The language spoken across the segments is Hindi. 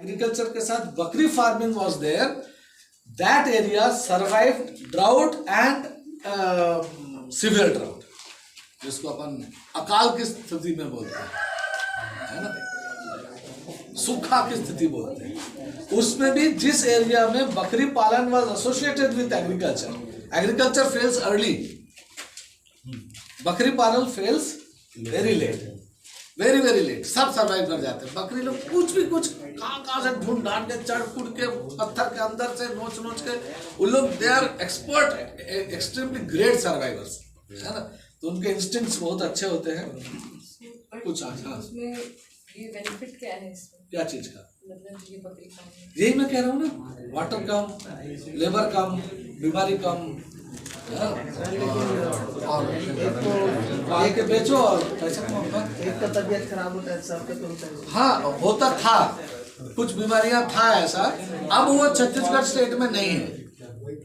एग्रीकल्चर के साथ बकरी farming was there, that area survived drought and severe drought, जिसको अपन अकाल की स्थिति में बोलते हैं, है ना, सूखा की स्थिति बोलते हैं। उसमें भी जिस एरिया में बकरी पालन was associated with agriculture, agriculture fails early, बकरी पालन fails very late, very very late. सब सर्वाइव कर जाते हैं। बकरी लोग कुछ कहाँ से ढूंढ ढांड के चढ़ कूद के पत्थर के अंदर से नोच के, उन लोग they are expert, extremely great survivors, है ना। तो उनके इंस्टिंक्ट्स बहुत अच्छे होते हैं। कुछ उसमें ये बेनिफिट क्या है इसमें? क्या चीज का? मतलब ये बकरी पालन, यही मैं कह रहा हूँ ना, वाटर कम, लेबर कम, बीमारी कम, और एक बेचो और पैसा कमाओ। एक तो तबीयत खराब होता है, सबके तो होता है। हाँ, होता था, कुछ बीमारियां था ऐसा, अब वो छत्तीसगढ़ स्टेट में नहीं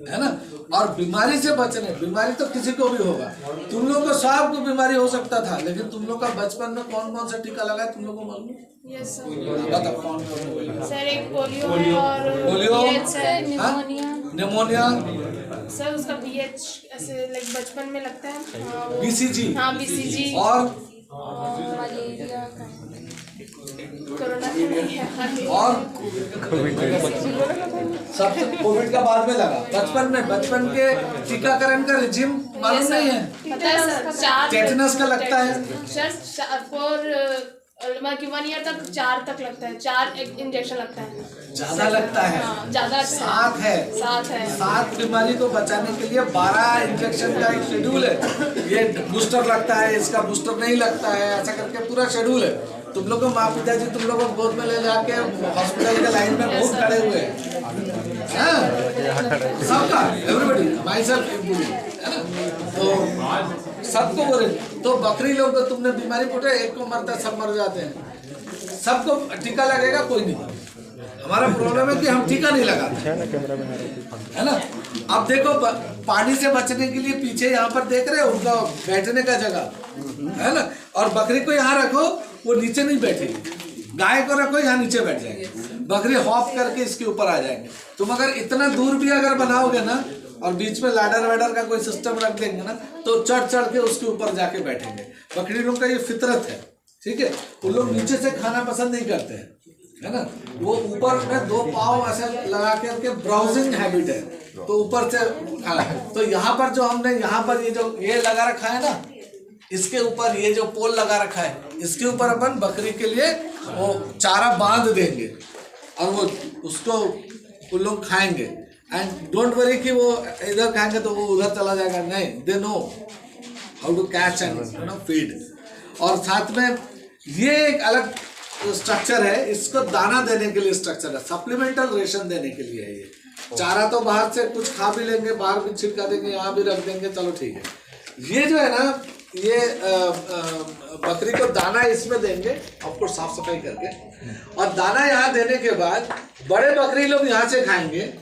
है ना। और बीमारी से बचने, बीमारी तो किसी को भी होगा, तुम लोगों को सबको बीमारी हो सकता था, लेकिन तुम लोग का बचपन में कौन कौन सा टीका लगा है तुम लोगों को मालूम है? Yes sir. बताओ कौन कौन? सर एक पोलियो है और पोलियो, निमोनिया। निमोनिया सर उसका बीएच ऐसे लाइक बचपन में लगता है। बीसीजी, हाँ बीसीजी, और मलेरिया, कोरोना का नहीं है, और सबसे कोविड का बाद में लगा। बचपन के टीकाकरण का रिजिम मालूम नहीं है? पता है सर, 4 टेटनस का लगता है सर, फॉर 1 ईयर तक 4 तक लगता है, 4 इंजेक्शन लगता है। ज्यादा लगता है, हाँ, ज्यादा 7 है। 7 बीमारी को बचाने के लिए 12 इंजेक्शन का एक शेड्यूल है। ये बूस्टर लगता है, इसका बूस्टर नहीं लगता है, ऐसा करके पूरा शेड्यूल है। तुम लोग को माँ पिताजी तुम लोग को गोद में ले जाके हॉस्पिटल के लाइन में बहुत खड़े हुए हैं, सबका, एवरीबॉडी, माई सेल्फ इंक्लूडिंग, है ना। तो सबको बोले, तो बकरी लोग को तुमने बीमारी पूछे, एक को मरता है, सब मर जाते हैं। सबको टीका लगेगा, कोई नहीं। हमारा प्रॉब्लम है कि हम टीका नहीं लगाते, है ना। अब देखो, पानी से बचने के लिए पीछे यहाँ पर देख रहे हो उनका बैठने का जगह, है ना। और बकरी को यहाँ रखो, वो नीचे नहीं बैठेगी। गाय को रखो, यहाँ नीचे बैठ जाएंगे। बकरी हॉप करके इसके ऊपर आ जाएंगे। तुम अगर इतना दूर भी अगर बनाओगे ना, और बीच में लैडर वैडर का कोई सिस्टम रख देंगे ना, तो चढ़ के उसके ऊपर जाके बैठेंगे। बकरी लोग का ये फितरत है, ठीक है। उन लोग नीचे से खाना पसंद नहीं करते हैं, है ना। वो ऊपर में 2 पाँव ऐसे लगा करके ब्राउजिंग हैबिट है, तो ऊपर से खाना। तो यहाँ पर जो हमने यहाँ पर ये लगा रखा है ना, इसके ऊपर ये जो पोल लगा रखा है, इसके ऊपर अपन बकरी के लिए वो चारा बांध देंगे, और वो उसको उन लोग खाएंगे। एंड डोंट वरी कि वो इधर खाएंगे तो वो उधर चला जाएगा, नहीं, they know how to catch and feed. और साथ में ये एक अलग स्ट्रक्चर है, इसको दाना देने के लिए स्ट्रक्चर है, सप्लीमेंटल रेशन देने के लिए है। ये चारा तो बाहर से कुछ खा भी लेंगे, बाहर भी छिड़का देंगे, यहाँ भी रख देंगे, चलो ठीक है। ये जो है ना, ये बकरी को दाना इसमें देंगे, आपको साफ सफाई करके, और दाना यहाँ देने के बाद बड़े बकरी लोग यहाँ से खाएंगे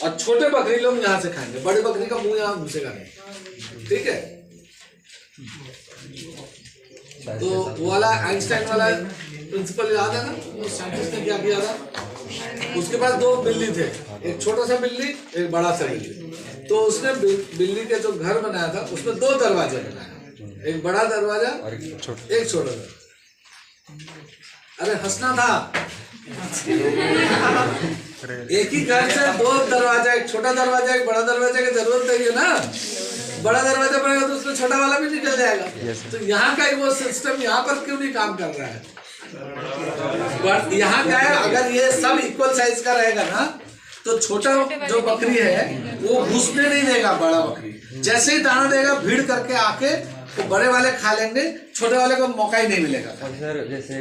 और छोटे बकरी लोग यहाँ से खाएंगे। बड़ी बकरी का मुंह यहाँ घुसेगा नहीं, ठीक है। तो वो वाला आइंस्टाइन वाला प्रिंसिपल याद है ना, वो साइंटिस्ट ने क्या किया था, उसके पास 2 बिल्ली थे, एक छोटा सा बिल्ली, एक बड़ा सा बिल्ली। तो उसने बिल्ली के जो घर बनाया था, उसमें 2 दरवाजे बनाए, एक बड़ा दरवाजा और एक छोटा दरवाजा। अरे हंसना था, एक ही घर से 2 दरवाजा, एक छोटा दरवाजा, एक बड़ा दरवाजा की जरूरत नहीं है ना। बड़ा दरवाजा बनेगा तो उसमें छोटा वाला भी निकल जाएगा। तो यहाँ का वो सिस्टम यहाँ पर क्यों नहीं काम कर रहा है? यहाँ क्या है, अगर ये सब इक्वल साइज का रहेगा ना, तो छोटा जो बकरी है वो घुसने नहीं देगा बड़ा बकरी। जैसे ही दाना देगा, भीड़ करके आके तो बड़े वाले खा लेंगे, छोटे वाले को मौका ही नहीं मिलेगा। और सर जैसे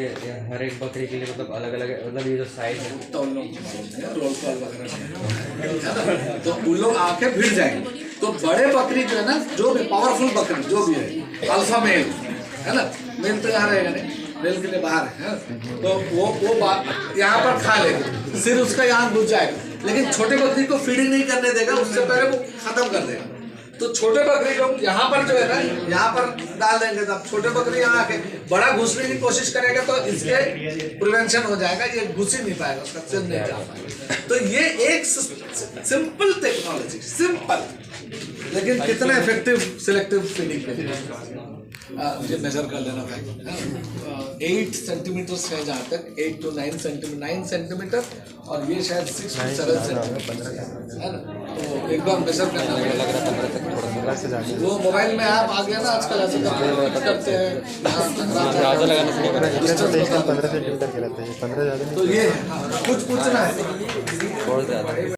हर एक बकरी के लिए मतलब अलग अलग, मतलब ये जो साइज है, तो उन लोग रोल कॉल वगैरह, तो उन लोग आके भिड़ जाएंगे। तो बड़े बकरी जो है ना, जो भी पावरफुल बकरी जो भी है, अल्फा मेल है ना, मेल तो यहाँ रहेगा नहीं, मेल के लिए बाहर है, तो वो यहाँ पर खा लेगा, सिर उसका यहाँ घुस जाएगा। लेकिन छोटे बकरी को फीडिंग नहीं करने देगा, उससे पहले वो खत्म कर देगा। तो छोटे बकरी को यहाँ पर जो है ना, यहाँ पर डाल देंगे, तब छोटे बकरी यहाँ आके बड़ा घुसने की कोशिश करेगा तो इसके प्रिवेंशन हो जाएगा, ये घुस ही नहीं पाएगा, उसका सिर नहीं जा पाएगा। तो ये एक सिंपल टेक्नोलॉजी, सिंपल, लेकिन कितना इफेक्टिव सिलेक्टिव फीडिंग के लिए। मुझे मेजर कर लेना भाई, 8 सेंटीमीटर है जहाँ तक, 8 to 9 सेंटीमीटर, 9 सेंटीमीटर, और ये शायद 6 to 7 सेंटीमीटर है ना। तो एक बार मेजर करना पड़ेगा, वो मोबाइल में ऐप आ गया ना आजकल, ऐसे करते हैं, तो ये है कुछ पूछना है।